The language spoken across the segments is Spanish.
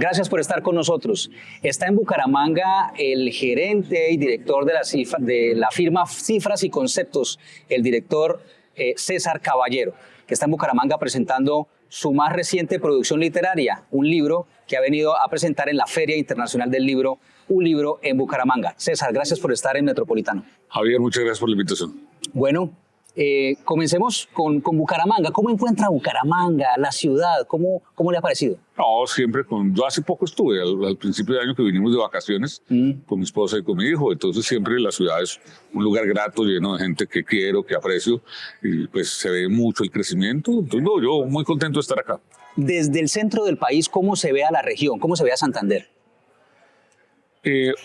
Gracias por estar con nosotros. Está en Bucaramanga el gerente y director de la firma Cifras y Conceptos, el director César Caballero, que está en Bucaramanga presentando su más reciente producción literaria, un libro que ha venido a presentar en la Feria Internacional del Libro, un libro en Bucaramanga. César, gracias por estar en Metropolitano. Javier, muchas gracias por la invitación. Bueno, comencemos con Bucaramanga. ¿Cómo encuentra Bucaramanga, la ciudad? ¿Cómo le ha parecido? No, siempre yo hace poco estuve, al principio de año que vinimos de vacaciones con mi esposa y con mi hijo, entonces siempre la ciudad es un lugar grato, lleno de gente que quiero, que aprecio, y pues se ve mucho el crecimiento, entonces no, yo muy contento de estar acá. Desde el centro del país, ¿cómo se ve a la región? ¿Cómo se ve a Santander?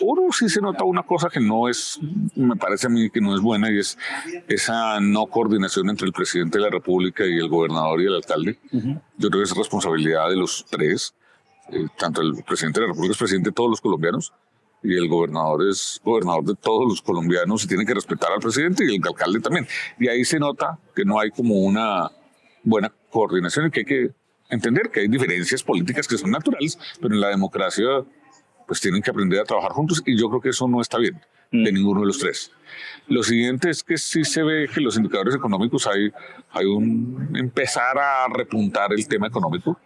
Uno sí se nota una cosa que no es, me parece a mí que no es buena, y es esa no coordinación entre el presidente de la República y el gobernador y el alcalde. Yo creo que es responsabilidad de los tres, tanto el presidente de la República es presidente de todos los colombianos y el gobernador es gobernador de todos los colombianos y tiene que respetar al presidente y el alcalde también. Y ahí se nota que no hay como una buena coordinación y que hay que entender que hay diferencias políticas que son naturales, pero en la democracia pues tienen que aprender a trabajar juntos y yo creo que eso no está bien de ninguno de los tres. Lo siguiente es que sí se ve que los indicadores económicos hay empezar a repuntar el tema económico,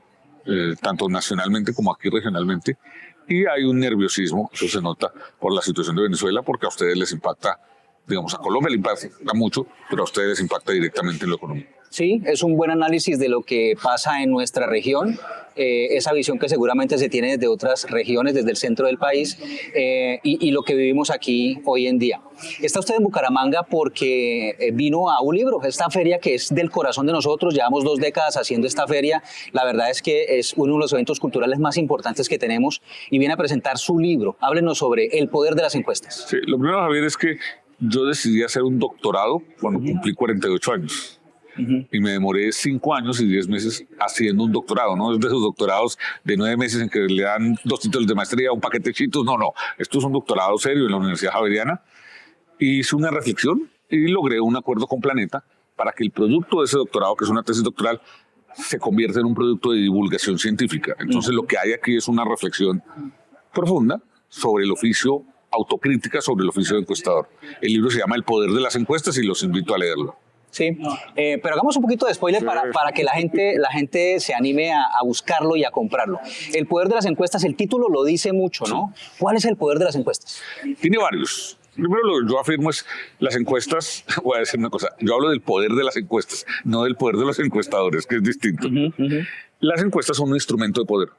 tanto nacionalmente como aquí regionalmente, y hay un nerviosismo, eso se nota por la situación de Venezuela, porque a ustedes les impacta, digamos, a Colombia le impacta mucho, pero a ustedes les impacta directamente en lo económico. Sí, es un buen análisis de lo que pasa en nuestra región, esa visión que seguramente se tiene desde otras regiones, desde el centro del país, y lo que vivimos aquí hoy en día. Está usted en Bucaramanga porque vino a un libro, esta feria que es del corazón de nosotros, llevamos 2 décadas haciendo esta feria, la verdad es que es uno de los eventos culturales más importantes que tenemos, y viene a presentar su libro. Háblenos sobre el poder de las encuestas. Sí, lo primero, Javier, es que yo decidí hacer un doctorado cuando cumplí 48 años. Y me demoré 5 años y 10 meses haciendo un doctorado, no es de esos doctorados de 9 meses en que le dan 2 títulos de maestría, un paquete de chitos, no, esto es un doctorado serio en la Universidad Javeriana. Hice una reflexión y logré un acuerdo con Planeta para que el producto de ese doctorado, que es una tesis doctoral, se convierta en un producto de divulgación científica. Entonces lo que hay aquí es una reflexión profunda sobre el oficio, autocrítica sobre el oficio de encuestador. El libro se llama El poder de las encuestas y los invito a leerlo. Sí, pero hagamos un poquito de spoiler para que la gente se anime a buscarlo y a comprarlo. El poder de las encuestas, el título lo dice mucho, ¿no? ¿Cuál es el poder de las encuestas? Tiene varios. Primero lo que yo afirmo es las encuestas, voy a decir una cosa, yo hablo del poder de las encuestas, no del poder de los encuestadores, que es distinto. Las encuestas son un instrumento de poder.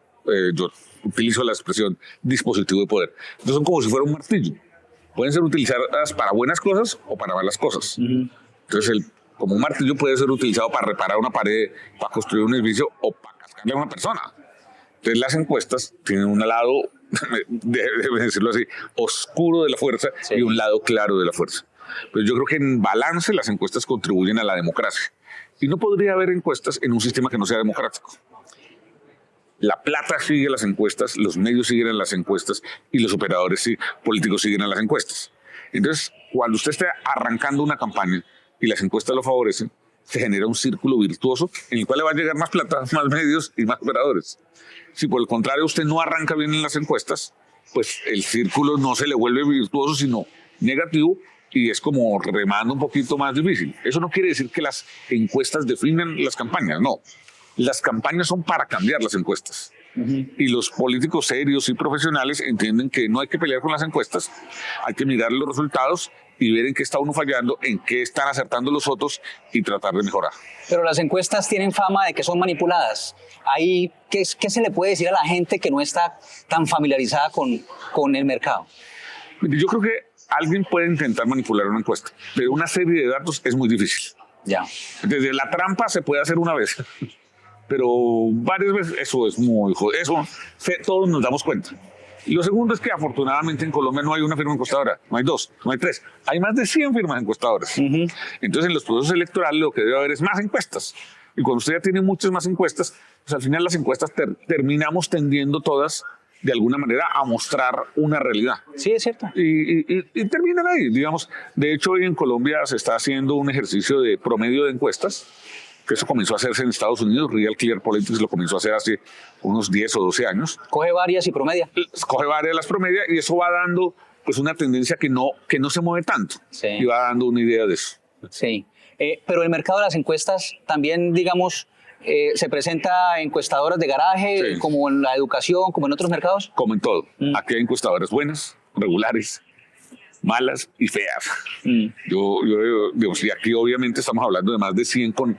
Yo utilizo la expresión dispositivo de poder. Entonces son como si fuera un martillo. Pueden ser utilizadas para buenas cosas o para malas cosas. Entonces como un martillo puede ser utilizado para reparar una pared, para construir un edificio o para cascarle a una persona. Entonces las encuestas tienen un lado, déjeme decirlo así, oscuro de la fuerza y un lado claro de la fuerza. Pero yo creo que en balance las encuestas contribuyen a la democracia. Y no podría haber encuestas en un sistema que no sea democrático. La plata sigue las encuestas, los medios siguen a las encuestas y los operadores políticos siguen a las encuestas. Entonces, cuando usted esté arrancando una campaña y las encuestas lo favorecen, se genera un círculo virtuoso en el cual le va a llegar más plata, más medios y más operadores. Si por el contrario usted no arranca bien en las encuestas, pues el círculo no se le vuelve virtuoso, sino negativo, y es como remando un poquito más difícil. Eso no quiere decir que las encuestas definen las campañas, no. Las campañas son para cambiar las encuestas. Y los políticos serios y profesionales entienden que no hay que pelear con las encuestas, hay que mirar los resultados y ver en qué está uno fallando, en qué están acertando los otros y tratar de mejorar. Pero las encuestas tienen fama de que son manipuladas. Ahí, ¿qué se le puede decir a la gente que no está tan familiarizada con el mercado? Yo creo que alguien puede intentar manipular una encuesta, pero una serie de datos es muy difícil. Ya. Desde la trampa se puede hacer una vez, pero varias veces eso es muy jodido. Eso todos nos damos cuenta. Y lo segundo es que afortunadamente en Colombia no hay una firma encuestadora, no hay 2, no hay 3, hay más de 100 firmas encuestadoras. Entonces en los procesos electorales lo que debe haber es más encuestas. Y cuando usted ya tiene muchas más encuestas, pues al final las encuestas terminamos tendiendo todas de alguna manera a mostrar una realidad. Sí, es cierto. Y terminan ahí, digamos. De hecho, hoy en Colombia se está haciendo un ejercicio de promedio de encuestas que eso comenzó a hacerse en Estados Unidos. Real Clear Politics lo comenzó a hacer hace unos 10 o 12 años. Coge varias y promedia. Coge varias, las promedia, y eso va dando pues una tendencia que no se mueve tanto. Sí. Y va dando una idea de eso. Sí. Pero el mercado de las encuestas también, digamos, se presenta encuestadoras de garaje, Sí. como en la educación, como en otros mercados. Como en todo. Aquí hay encuestadoras buenas, regulares, malas y feas. Digamos, y aquí obviamente estamos hablando de más de 100 con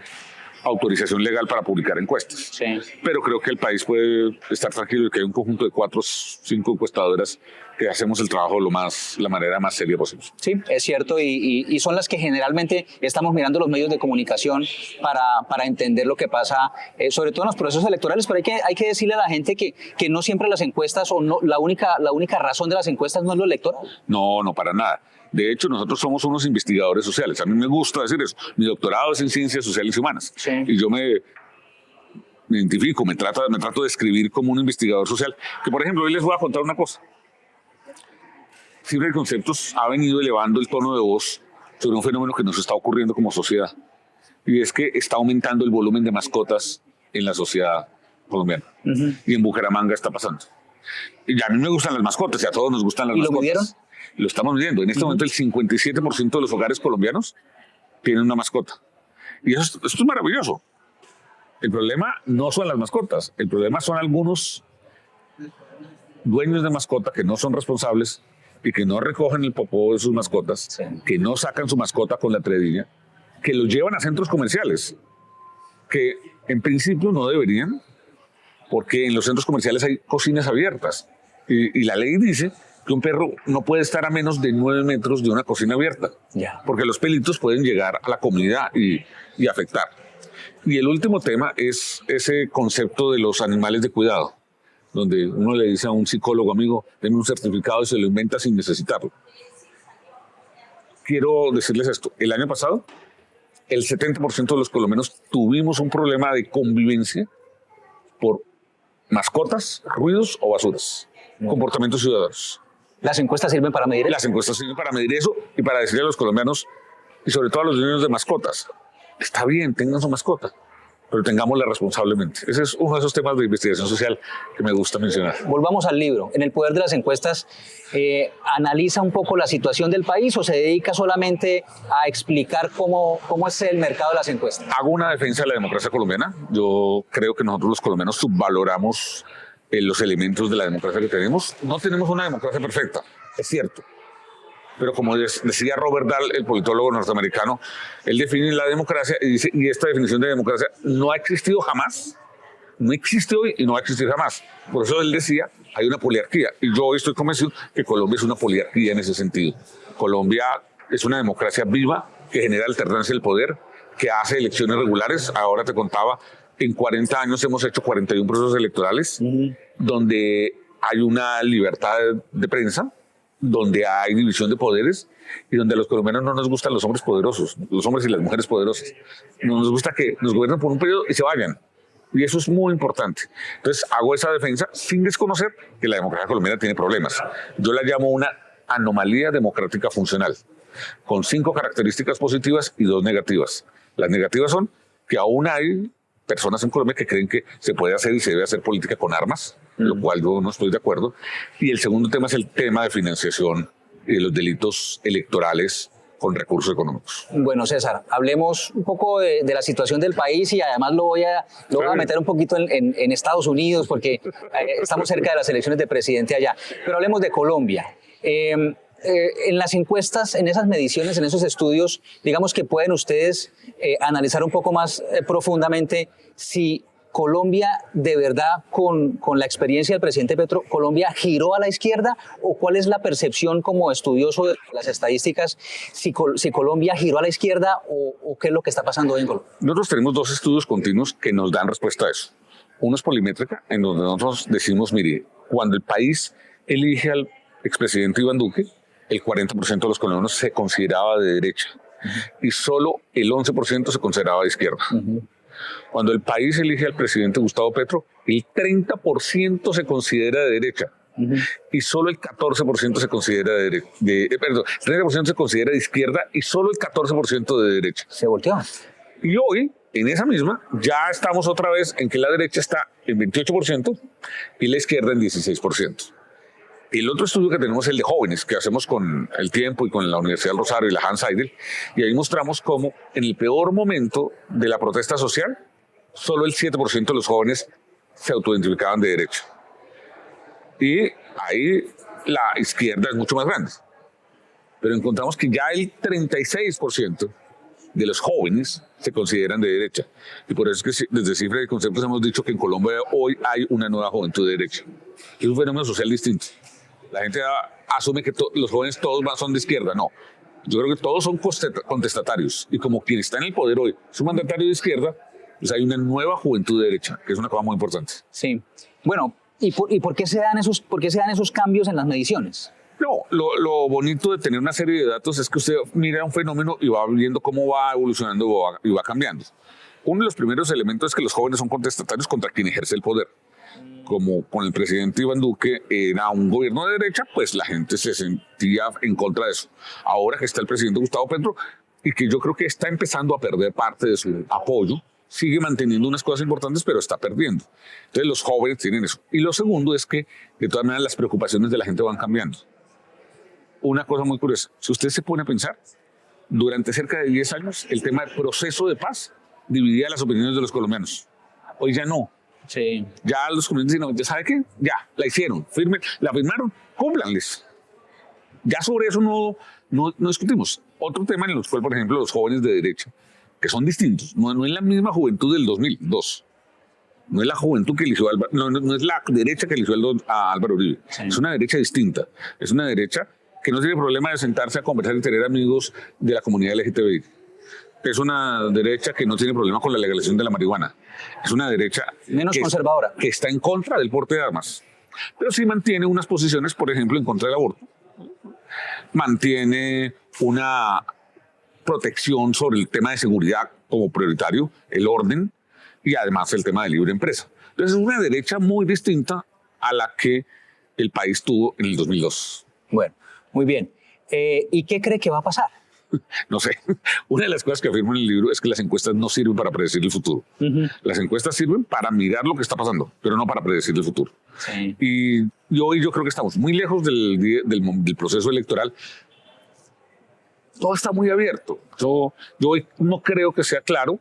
autorización legal para publicar encuestas. Sí. Pero creo que el país puede estar tranquilo y que hay un conjunto de 4 o 5 encuestadoras que hacemos el trabajo la manera más seria posible. Sí, es cierto, y son las que generalmente estamos mirando los medios de comunicación para entender lo que pasa, sobre todo en los procesos electorales, pero hay que decirle a la gente que no siempre las encuestas, o no, la única razón de las encuestas no es lo electoral. No, para nada. De hecho, nosotros somos unos investigadores sociales. A mí me gusta decir eso. Mi doctorado es en Ciencias Sociales y Humanas. Sí. Y yo me identifico, me trato de escribir como un investigador social. Que, por ejemplo, hoy les voy a contar una cosa. Siempre el Conceptos ha venido elevando el tono de voz sobre un fenómeno que nos está ocurriendo como sociedad. Y es que está aumentando el volumen de mascotas en la sociedad colombiana. Y en Bucaramanga está pasando. Y a mí me gustan las mascotas, y a todos nos gustan las mascotas. ¿Y lo midieron? Lo estamos midiendo. En este momento el 57% de los hogares colombianos tienen una mascota. Y esto es maravilloso. El problema no son las mascotas. El problema son algunos dueños de mascota que no son responsables y que no recogen el popó de sus mascotas, Sí. que no sacan su mascota con la tredilla, que los llevan a centros comerciales, que en principio no deberían, porque en los centros comerciales hay cocinas abiertas. Y la ley dice que un perro no puede estar a menos de 9 metros de una cocina abierta, Ya. porque los pelitos pueden llegar a la comida y afectar. Y el último tema es ese concepto de los animales de cuidado, donde uno le dice a un psicólogo, amigo, denme un certificado, y se lo inventa sin necesitarlo. Quiero decirles esto, el año pasado el 70% de los colombianos tuvimos un problema de convivencia por mascotas, ruidos o basuras, comportamientos ciudadanos. ¿Las encuestas sirven para medir eso? Las encuestas sirven para medir eso y para decirle a los colombianos, y sobre todo a los dueños de mascotas, está bien, tengan su mascota, pero tengámosla responsablemente. Ese es uno de esos temas de investigación social que me gusta mencionar. Volvamos al libro. En el poder de las encuestas, ¿analiza un poco la situación del país o se dedica solamente a explicar cómo es el mercado de las encuestas? Hago una defensa de la democracia colombiana. Yo creo que nosotros los colombianos subvaloramos los elementos de la democracia que tenemos. No tenemos una democracia perfecta, es cierto. Pero como decía Robert Dahl, el politólogo norteamericano, él define la democracia y dice, y esta definición de democracia no ha existido jamás, no existe hoy y no va a existir jamás. Por eso él decía, hay una poliarquía. Y yo hoy estoy convencido que Colombia es una poliarquía en ese sentido. Colombia es una democracia viva que genera alternancia del poder, que hace elecciones regulares. Ahora te contaba, en 40 años hemos hecho 41 procesos electorales, donde hay una libertad de prensa, donde hay división de poderes y donde a los colombianos no nos gustan los hombres poderosos, los hombres y las mujeres poderosas. No nos gusta que nos gobiernen por un periodo y se vayan. Y eso es muy importante. Entonces hago esa defensa sin desconocer que la democracia colombiana tiene problemas. Yo la llamo una anomalía democrática funcional, con 5 características positivas y 2 negativas. Las negativas son que aún hay personas en Colombia que creen que se puede hacer y se debe hacer política con armas, lo cual yo no estoy de acuerdo. Y el segundo tema es el tema de financiación y de los delitos electorales con recursos económicos. Bueno, César, hablemos un poco de la situación del país y además lo voy a meter un poquito en Estados Unidos porque estamos cerca de las elecciones de presidente allá. Pero hablemos de Colombia. En las encuestas, en esas mediciones, en esos estudios, digamos que pueden ustedes analizar un poco más profundamente si Colombia, de verdad, con la experiencia del presidente Petro, ¿Colombia giró a la izquierda o cuál es la percepción como estudioso de las estadísticas, si Colombia giró a la izquierda o qué es lo que está pasando hoy en Colombia? Nosotros tenemos 2 estudios continuos que nos dan respuesta a eso. Uno es Polimétrica, en donde nosotros decimos, mire, cuando el país elige al expresidente Iván Duque, el 40% de los colombianos se consideraba de derecha y solo el 11% se consideraba de izquierda. Cuando el país elige al presidente Gustavo Petro, el 30% se considera de derecha y solo el 14% se considera el 30% se considera de izquierda y solo el 14% de derecha. Se volteó. Y hoy en esa misma ya estamos otra vez en que la derecha está en 28% y la izquierda en 16%. El otro estudio que tenemos es el de jóvenes, que hacemos con El Tiempo y con la Universidad del Rosario y la Hans Seidel, y ahí mostramos cómo en el peor momento de la protesta social, solo el 7% de los jóvenes se autoidentificaban de derecha. Y ahí la izquierda es mucho más grande. Pero encontramos que ya el 36% de los jóvenes se consideran de derecha. Y por eso es que desde Cifra de Conceptos hemos dicho que en Colombia hoy hay una nueva juventud de derecha. Es un fenómeno social distinto. La gente asume que los jóvenes todos son de izquierda. No, yo creo que todos son contestatarios. Y como quien está en el poder hoy es un mandatario de izquierda, pues hay una nueva juventud de derecha, que es una cosa muy importante. Sí. Bueno, ¿y por qué se dan esos cambios en las mediciones? No, lo bonito de tener una serie de datos es que usted mira un fenómeno y va viendo cómo va evolucionando y va cambiando. Uno de los primeros elementos es que los jóvenes son contestatarios contra quien ejerce el poder. Como con el presidente Iván Duque era un gobierno de derecha, pues la gente se sentía en contra de eso. Ahora que está el presidente Gustavo Petro, y que yo creo que está empezando a perder parte de su apoyo, sigue manteniendo unas cosas importantes, pero está perdiendo. Entonces los jóvenes tienen eso. Y lo segundo es que, de todas maneras, las preocupaciones de la gente van cambiando. Una cosa muy curiosa, si usted se pone a pensar, durante cerca de 10 años, el tema del proceso de paz dividía las opiniones de los colombianos. Hoy ya no. Sí. Ya los colombianos dicen, ¿ya sabe qué? Ya, la hicieron, la firmaron, cúmplanles. Ya sobre eso no discutimos. Otro tema en el cual, por ejemplo, los jóvenes de derecha, que son distintos, no es la misma juventud del 2002. No es la juventud que eligió no es la derecha que eligió a Álvaro Uribe. Sí. Es una derecha distinta. Es una derecha que no tiene problema de sentarse a conversar y tener amigos de la comunidad LGTBI. Es una derecha que no tiene problema con la legalización de la marihuana. Es una derecha menos conservadora, que está en contra del porte de armas, pero sí mantiene unas posiciones, por ejemplo, en contra del aborto. Mantiene una protección sobre el tema de seguridad como prioritario, el orden, y además el tema de libre empresa. Entonces es una derecha muy distinta a la que el país tuvo en el 2002. Bueno, muy bien. ¿Y qué cree que va a pasar? No sé. Una de las cosas que afirmo en el libro es que las encuestas no sirven para predecir el futuro. Las encuestas sirven para mirar lo que está pasando, pero no para predecir el futuro. Sí. Y hoy yo creo que estamos muy lejos del proceso electoral. Todo está muy abierto. Yo hoy no creo que sea claro.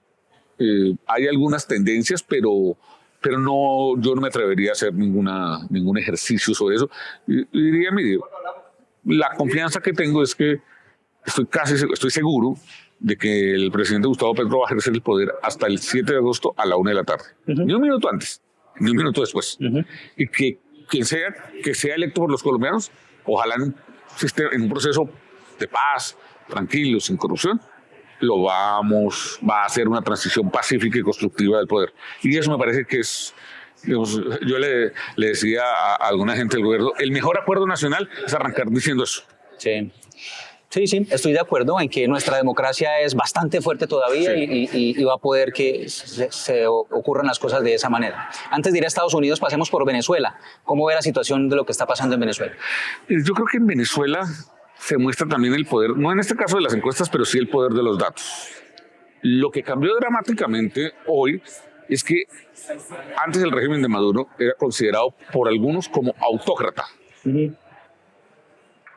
Hay algunas tendencias, pero no, yo no me atrevería a hacer ningún ejercicio sobre eso. Y diría, mire, la confianza que tengo es que estoy seguro de que el presidente Gustavo Petro va a ejercer el poder hasta el 7 de agosto a la 1 de la tarde. Ni un minuto antes, ni un minuto después. Y que quien sea que sea electo por los colombianos, ojalá en un proceso de paz, tranquilo, sin corrupción, va a hacer una transición pacífica y constructiva del poder. Y eso me parece que es, digamos, yo le decía a alguna gente del gobierno, el mejor acuerdo nacional es arrancar diciendo eso. Sí. Sí, estoy de acuerdo en que nuestra democracia es bastante fuerte todavía, sí. y va a poder que se ocurran las cosas de esa manera. Antes de ir a Estados Unidos, pasemos por Venezuela. ¿Cómo ve la situación de lo que está pasando en Venezuela? Yo creo que en Venezuela se muestra también el poder, no en este caso de las encuestas, pero sí el poder de los datos. Lo que cambió dramáticamente hoy es que antes el régimen de Maduro era considerado por algunos como autócrata.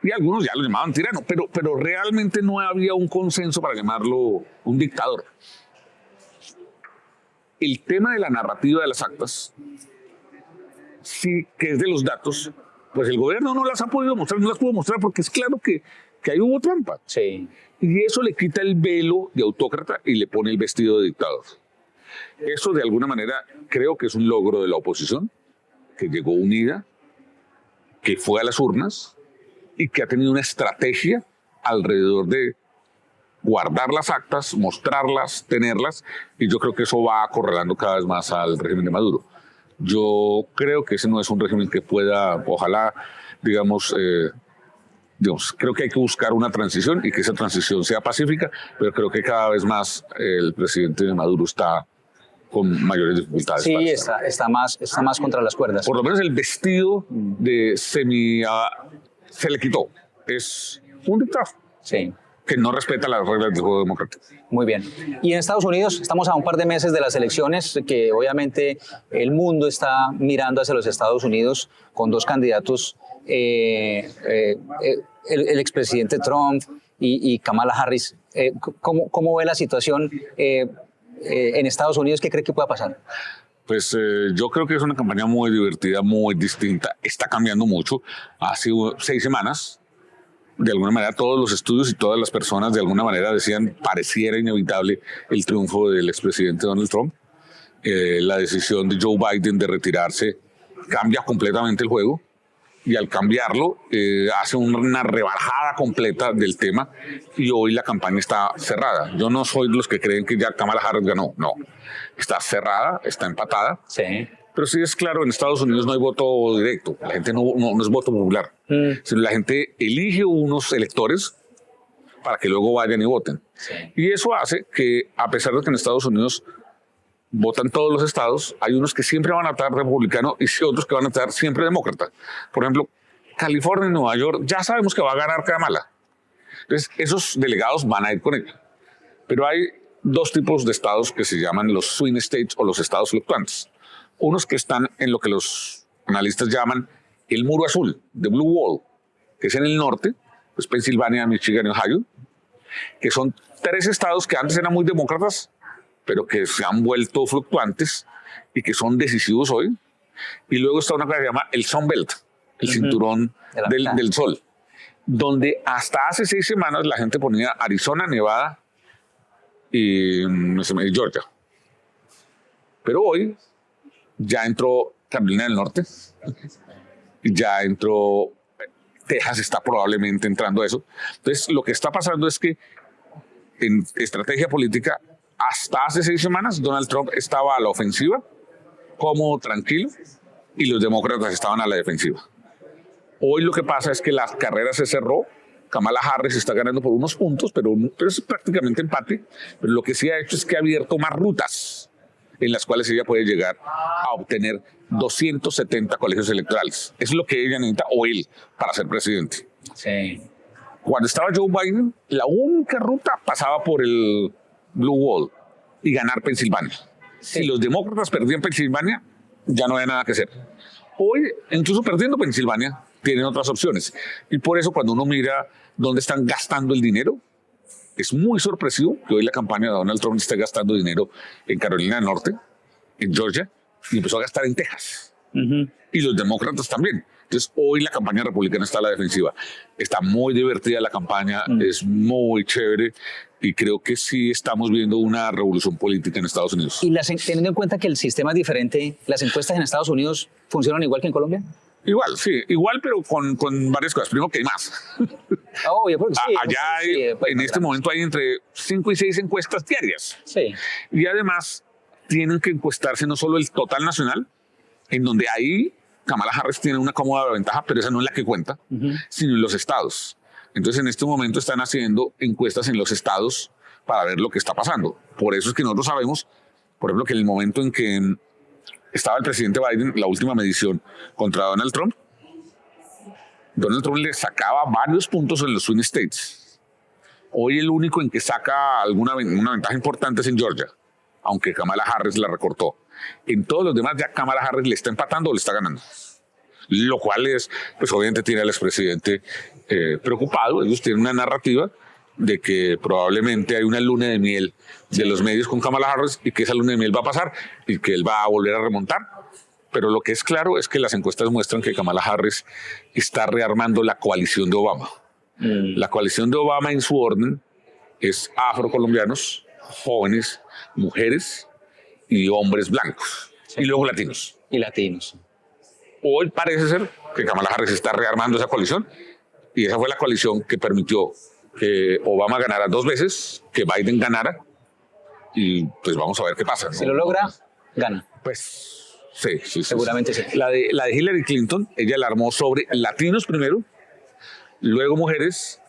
Y algunos ya lo llamaban tirano, pero realmente no había un consenso para llamarlo un dictador. El tema de la narrativa de las actas, sí que es de los datos, pues el gobierno no las ha podido mostrar, no las pudo mostrar porque es claro que ahí hubo trampa. Sí. Y eso le quita el velo de autócrata y le pone el vestido de dictador. Eso de alguna manera creo que es un logro de la oposición, que llegó unida, que fue a las urnas, y que ha tenido una estrategia alrededor de guardar las actas, mostrarlas, tenerlas, y yo creo que eso va acorralando cada vez más al régimen de Maduro. Yo creo que ese no es un régimen que pueda, ojalá, digamos, creo que hay que buscar una transición y que esa transición sea pacífica, pero creo que cada vez más el presidente de Maduro está con mayores dificultades. Sí, está más contra las cuerdas. Por lo menos el vestido de se le quitó. Es un dictador. Sí. que no respeta las reglas del juego democrático. Muy bien. Y en Estados Unidos estamos a un par de meses de las elecciones, que obviamente el mundo está mirando hacia los Estados Unidos con dos candidatos, el expresidente Trump y Kamala Harris. ¿Cómo ve la situación en Estados Unidos? ¿Qué cree que pueda pasar? Pues yo creo que es una campaña muy divertida, muy distinta. Está cambiando mucho. Hace 6 semanas, de alguna manera, todos los estudios y todas las personas de alguna manera decían pareciera inevitable el triunfo del expresidente Donald Trump. La decisión de Joe Biden de retirarse cambia completamente el juego. Y al cambiarlo, hace una rebajada completa del tema y hoy la campaña está cerrada. Yo no soy de los que creen que ya Kamala Harris ganó, no. Está cerrada, está empatada. Sí. Pero sí es claro, en Estados Unidos no hay voto directo, la gente no es voto popular. Sino la gente elige unos electores para que luego vayan y voten. Sí. Y eso hace que, a pesar de que en Estados Unidos votan todos los estados, hay unos que siempre van a estar republicanos y otros que van a estar siempre demócratas. Por ejemplo, California y Nueva York, ya sabemos que va a ganar Kamala. Entonces, esos delegados van a ir con ella. Pero hay 2 tipos de estados que se llaman los swing states o los estados fluctuantes. Unos que están en lo que los analistas llaman el muro azul, the blue wall, que es en el norte, pues Pensilvania, Michigan y Ohio, que son 3 estados que antes eran muy demócratas, pero que se han vuelto fluctuantes y que son decisivos hoy. Y luego está una cosa que se llama el Sun Belt, el cinturón del sol, donde hasta hace 6 semanas la gente ponía Arizona, Nevada y Georgia. Pero hoy ya entró Carolina del Norte, ya entró Texas, está probablemente entrando a eso. Entonces, lo que está pasando es que en estrategia política, hasta hace 6 semanas, Donald Trump estaba a la ofensiva, cómodo, tranquilo, y los demócratas estaban a la defensiva. Hoy lo que pasa es que la carrera se cerró. Kamala Harris está ganando por unos puntos, pero es prácticamente empate. Pero lo que sí ha hecho es que ha abierto más rutas en las cuales ella puede llegar a obtener 270 colegios electorales. Es lo que ella necesita, o él, para ser presidente. Sí. Cuando estaba Joe Biden, la única ruta pasaba por el Blue Wall y ganar Pensilvania. Sí. Si los demócratas perdían Pensilvania, ya no había nada que hacer. Hoy, incluso perdiendo Pensilvania, tienen otras opciones. Y por eso cuando uno mira dónde están gastando el dinero, es muy sorpresivo que hoy la campaña de Donald Trump esté gastando dinero en Carolina del Norte, en Georgia, y empezó a gastar en Texas. Y los demócratas también. Entonces, hoy la campaña republicana está a la defensiva. Está muy divertida la campaña, es muy chévere, y creo que sí estamos viendo una revolución política en Estados Unidos. Y teniendo en cuenta que el sistema es diferente, ¿las encuestas en Estados Unidos funcionan igual que en Colombia? Igual, sí, igual, pero con varias cosas. Primero que hay más. Obvio, porque sí. Allá hay, en este momento hay entre 5 y 6 encuestas diarias. Sí. Y además tienen que encuestarse no solo el total nacional, en donde ahí Kamala Harris tiene una cómoda ventaja, pero esa no es la que cuenta, sino en los estados. Entonces en este momento están haciendo encuestas en los estados para ver lo que está pasando. Por eso es que nosotros sabemos, por ejemplo, que en el momento en que estaba el presidente Biden, la última medición contra Donald Trump le sacaba varios puntos en los swing states. Hoy el único en que saca una ventaja importante es en Georgia, aunque Kamala Harris la recortó. En todos los demás ya Kamala Harris le está empatando o le está ganando. Lo cual es, pues obviamente tiene al expresidente preocupado. Ellos tienen una narrativa de que probablemente hay una luna de miel de los medios con Kamala Harris y que esa luna de miel va a pasar y que él va a volver a remontar. Pero lo que es claro es que las encuestas muestran que Kamala Harris está rearmando la coalición de Obama. La coalición de Obama en su orden es afrocolombianos, jóvenes, mujeres y hombres blancos. Sí. Y luego latinos. Y latinos. Hoy parece ser que Kamala Harris está rearmando esa coalición y esa fue la coalición que permitió que Obama ganara 2 veces, que Biden ganara y pues vamos a ver qué pasa, ¿no? Si lo logra, gana. Pues sí. Seguramente sí. La de Hillary Clinton, ella la armó sobre latinos primero, luego mujeres,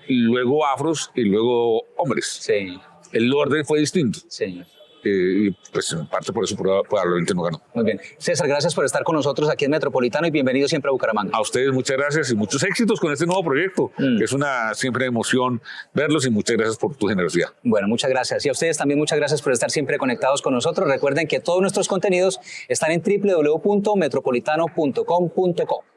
luego afros y luego hombres. Sí. El orden fue distinto. Sí. y pues en parte por eso probablemente no ganó. Muy bien. César, gracias por estar con nosotros aquí en Metropolitano y bienvenido siempre a Bucaramanga. A ustedes muchas gracias y muchos éxitos con este nuevo proyecto, que es una siempre emoción verlos, y muchas gracias por tu generosidad. Bueno, muchas gracias. Y a ustedes también muchas gracias por estar siempre conectados con nosotros. Recuerden que todos nuestros contenidos están en www.metropolitano.com.co.